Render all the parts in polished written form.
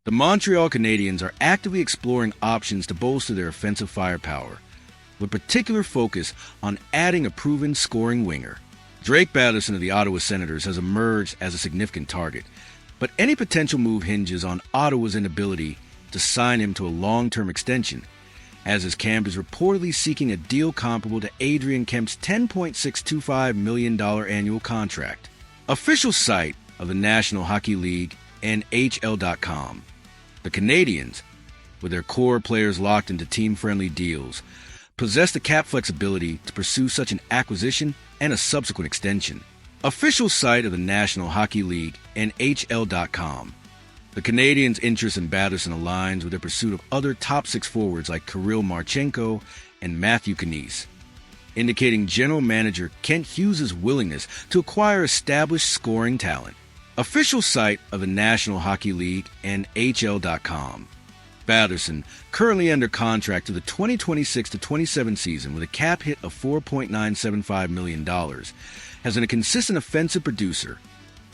The Montreal Canadiens are actively exploring options to bolster their offensive firepower, with particular focus on adding a proven scoring winger. Drake Batherson of the Ottawa Senators has emerged as a significant target, but any potential move hinges on Ottawa's inability to sign him to a long-term extension, as his camp is reportedly seeking a deal comparable to Adrian Kemp's $10.625 million annual contract. Official site of the National Hockey League, NHL.com. The Canadiens, with their core players locked into team-friendly deals, possess the cap flexibility to pursue such an acquisition and a subsequent extension. Official site of the National Hockey League, NHL.com. The Canadiens' interest in Batherson aligns with their pursuit of other top-six forwards like Kirill Marchenko and Matthew Knies, indicating general manager Kent Hughes' willingness to acquire established scoring talent. Official site of the National Hockey League, NHL.com. Batherson, currently under contract to the 2026-27 season with a cap hit of $4.975 million, has been a consistent offensive producer,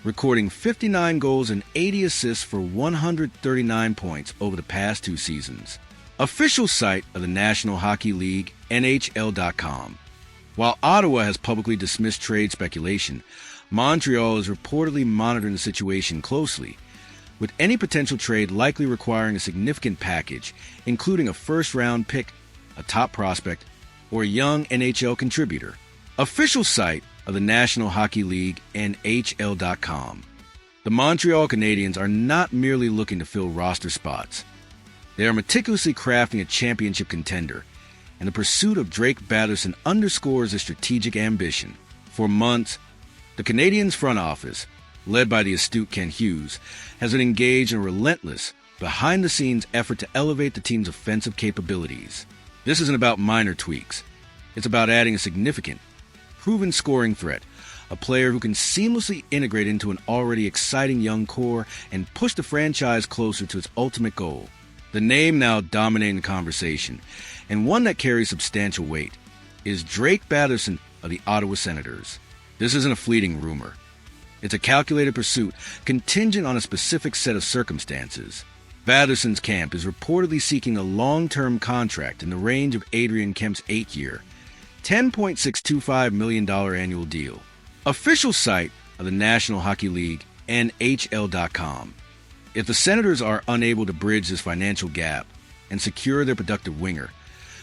recording 59 goals and 80 assists for 139 points over the past two seasons. Official site of the National Hockey League, NHL.com. While Ottawa has publicly dismissed trade speculation, Montreal is reportedly monitoring the situation closely, with any potential trade likely requiring a significant package, including a first-round pick, a top prospect, or a young NHL contributor. Official site of the National Hockey League, NHL.com. The Montreal Canadiens are not merely looking to fill roster spots. They are meticulously crafting a championship contender, and the pursuit of Drake Batherson underscores their strategic ambition. For months, the Canadiens' front office, led by the astute Kent Hughes, has been engaged in a relentless, behind-the-scenes effort to elevate the team's offensive capabilities. This isn't about minor tweaks. It's about adding a significant, proven scoring threat, a player who can seamlessly integrate into an already exciting young core and push the franchise closer to its ultimate goal. The name now dominating the conversation, and one that carries substantial weight, is Drake Batherson of the Ottawa Senators. This isn't a fleeting rumor. It's a calculated pursuit contingent on a specific set of circumstances. Batherson's camp is reportedly seeking a long-term contract in the range of Adrian Kemp's 8-year, $10.625 million annual deal. Official site of the National Hockey League, NHL.com. If the Senators are unable to bridge this financial gap and secure their productive winger,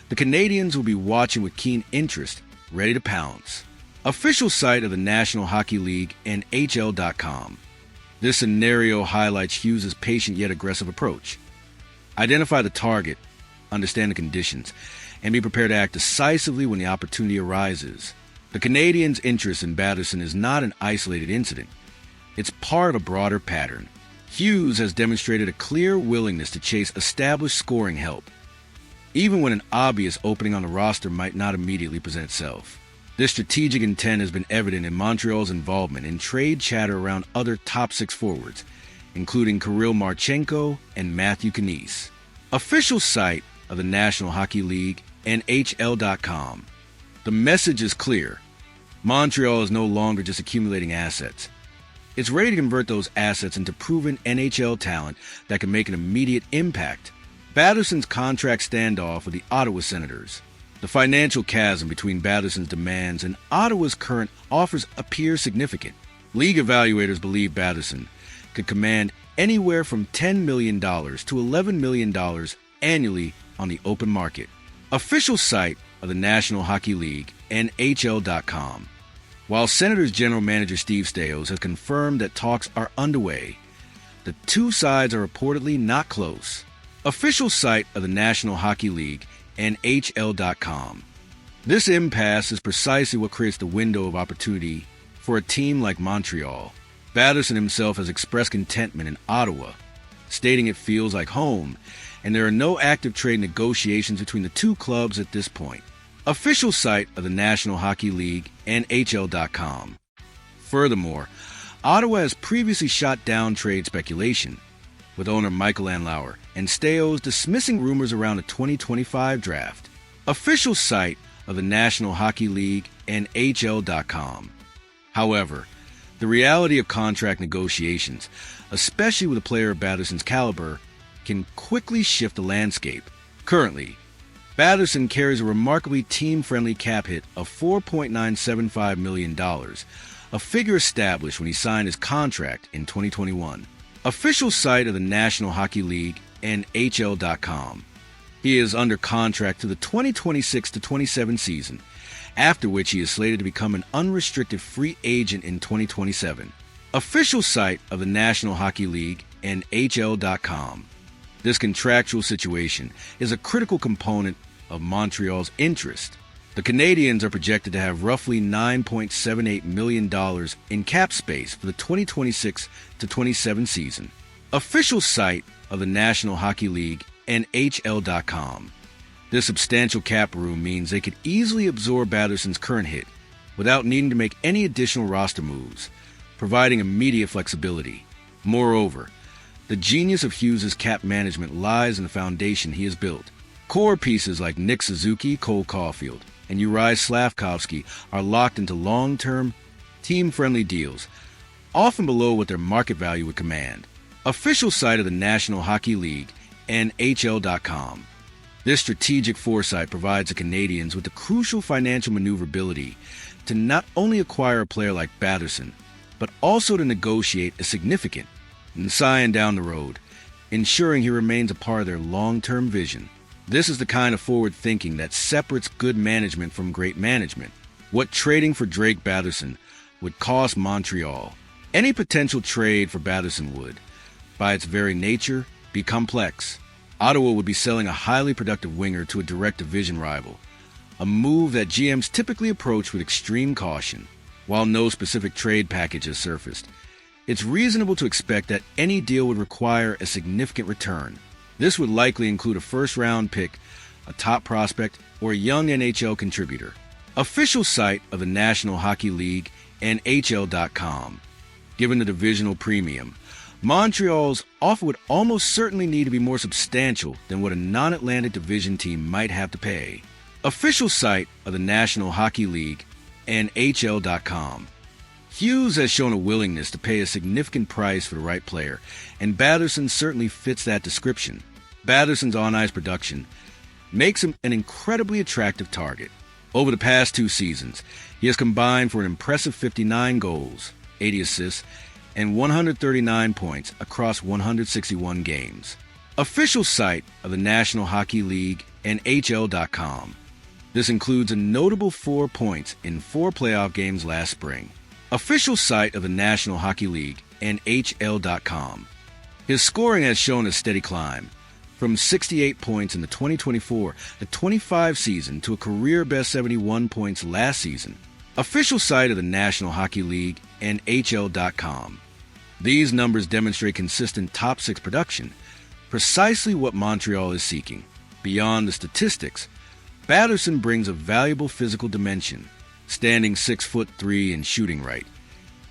the Canadiens will be watching with keen interest, ready to pounce. Official site of the National Hockey League, NHL.com. This scenario highlights Hughes' patient yet aggressive approach. Identify the target, understand the conditions, and be prepared to act decisively when the opportunity arises. The Canadiens' interest in Batherson is not an isolated incident. It's part of a broader pattern. Hughes has demonstrated a clear willingness to chase established scoring help, even when an obvious opening on the roster might not immediately present itself. This strategic intent has been evident in Montreal's involvement in trade chatter around other top-six forwards, including Kirill Marchenko and Matthew Knies. Official site of the National Hockey League, NHL.com. The message is clear. Montreal is no longer just accumulating assets. It's ready to convert those assets into proven NHL talent that can make an immediate impact. Batherson's contract standoff with the Ottawa Senators. The financial chasm between Batherson's demands and Ottawa's current offers appears significant. League evaluators believe Batherson could command anywhere from $10 million to $11 million annually on the open market. Official site of the National Hockey League, NHL.com. While Senators General Manager Steve Staios has confirmed that talks are underway, the two sides are reportedly not close. Official site of the National Hockey League, NHL.com. This impasse is precisely what creates the window of opportunity for a team like Montreal. Batherson himself has expressed contentment in Ottawa, stating it feels like home, and there are no active trade negotiations between the two clubs at this point. Official site of the National Hockey League, NHL.com. Furthermore, Ottawa has previously shot down trade speculation, with owner Michael Andlauer and Staios dismissing rumors around the 2025 draft. Official site of the National Hockey League, NHL.com. However, the reality of contract negotiations, especially with a player of Batherson's caliber, can quickly shift the landscape. Currently, Batherson carries a remarkably team-friendly cap hit of $4.975 million, a figure established when he signed his contract in 2021. Official site of the National Hockey League, NHL.com. He is under contract to the 2026-27 season, after which he is slated to become an unrestricted free agent in 2027. Official site of the National Hockey League, NHL.com. This contractual situation is a critical component of Montreal's interest. The Canadiens are projected to have roughly $9.78 million in cap space for the 2026-27 season. Official site of the National Hockey League, NHL.com. This substantial cap room means they could easily absorb Batherson's current hit without needing to make any additional roster moves, providing immediate flexibility. Moreover, the genius of Hughes' cap management lies in the foundation he has built. Core pieces like Nick Suzuki, Cole Caulfield, and Uri Slavkovsky are locked into long-term, team-friendly deals, often below what their market value would command. Official site of the National Hockey League, NHL.com. This strategic foresight provides the Canadiens with the crucial financial maneuverability to not only acquire a player like Batherson, but also to negotiate a significant sign down the road, ensuring he remains a part of their long-term vision. This is the kind of forward thinking that separates good management from great management. What trading for Drake Batherson would cost Montreal, any potential trade for Batherson would, by its very nature, be complex. Ottawa would be selling a highly productive winger to a direct division rival, a move that GMs typically approach with extreme caution. While no specific trade package has surfaced, it's reasonable to expect that any deal would require a significant return. This would likely include a first-round pick, a top prospect, or a young NHL contributor. Official site of the National Hockey League, NHL.com. Given the divisional premium, Montreal's offer would almost certainly need to be more substantial than what a non-Atlantic division team might have to pay. Official site of the National Hockey League, NHL.com. Hughes has shown a willingness to pay a significant price for the right player, and Batherson certainly fits that description. Batherson's on-ice production makes him an incredibly attractive target. Over the past 2 seasons, he has combined for an impressive 59 goals, 80 assists, and 139 points across 161 games. Official site of the National Hockey League, NHL.com. This includes a notable 4 points in 4 playoff games last spring. Official site of the National Hockey League, NHL.com. His scoring has shown a steady climb, from 68 points in the 2024-25 season to a career-best 71 points last season. Official site of the National Hockey League, NHL.com. These numbers demonstrate consistent top 6 production, precisely what Montreal is seeking. Beyond the statistics, Batherson brings a valuable physical dimension, standing 6'3" and shooting right.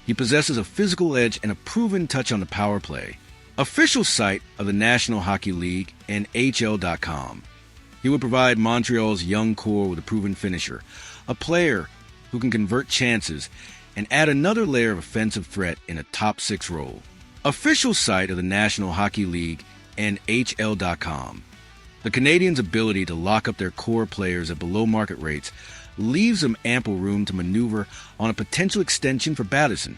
He possesses a physical edge and a proven touch on the power play. Official site of the National Hockey League, NHL.com. He would provide Montreal's young core with a proven finisher, a player who can convert chances and add another layer of offensive threat in a top 6 role. Official site of the National Hockey League, NHL.com. The Canadiens' ability to lock up their core players at below market rates leaves them ample room to maneuver on a potential extension for Batherson,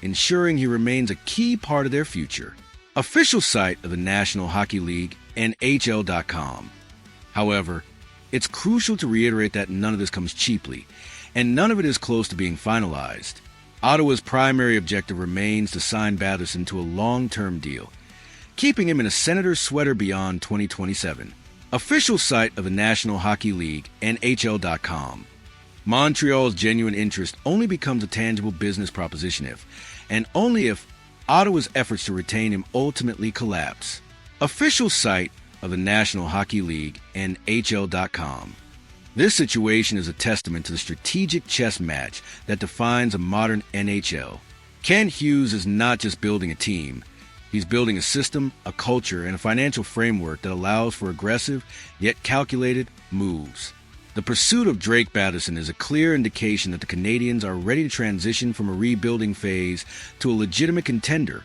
ensuring he remains a key part of their future. Official site of the National Hockey League, NHL.com. However, it's crucial to reiterate that none of this comes cheaply, and none of it is close to being finalized. Ottawa's primary objective remains to sign Batherson to a long-term deal, keeping him in a Senators sweater beyond 2027. Official site of the National Hockey League, NHL.com. Montreal's genuine interest only becomes a tangible business proposition if, and only if, Ottawa's efforts to retain him ultimately collapse. Official site of the National Hockey League, NHL.com. This situation is a testament to the strategic chess match that defines a modern NHL. Kent Hughes is not just building a team. He's building a system, a culture, and a financial framework that allows for aggressive, yet calculated, moves. The pursuit of Drake Batherson is a clear indication that the Canadiens are ready to transition from a rebuilding phase to a legitimate contender.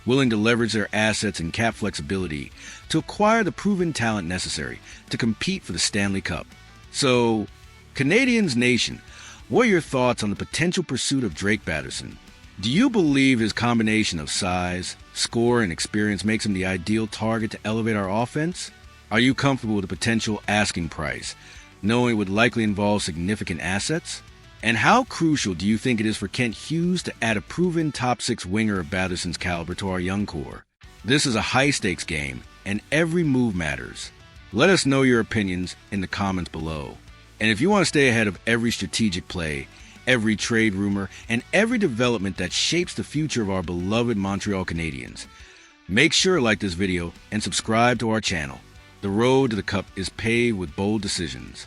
willing to leverage their assets and cap flexibility to acquire the proven talent necessary to compete for the Stanley Cup. So, Canadiens Nation, what are your thoughts on the potential pursuit of Drake Batherson? Do you believe his combination of size, score, and experience makes him the ideal target to elevate our offense? Are you comfortable with the potential asking price, knowing it would likely involve significant assets? And how crucial do you think it is for Kent Hughes to add a proven top-6 winger of Batherson's caliber to our young core? This is a high-stakes game, and every move matters. Let us know your opinions in the comments below. And if you want to stay ahead of every strategic play, every trade rumor, and every development that shapes the future of our beloved Montreal Canadiens, make sure to like this video and subscribe to our channel. The road to the Cup is paved with bold decisions.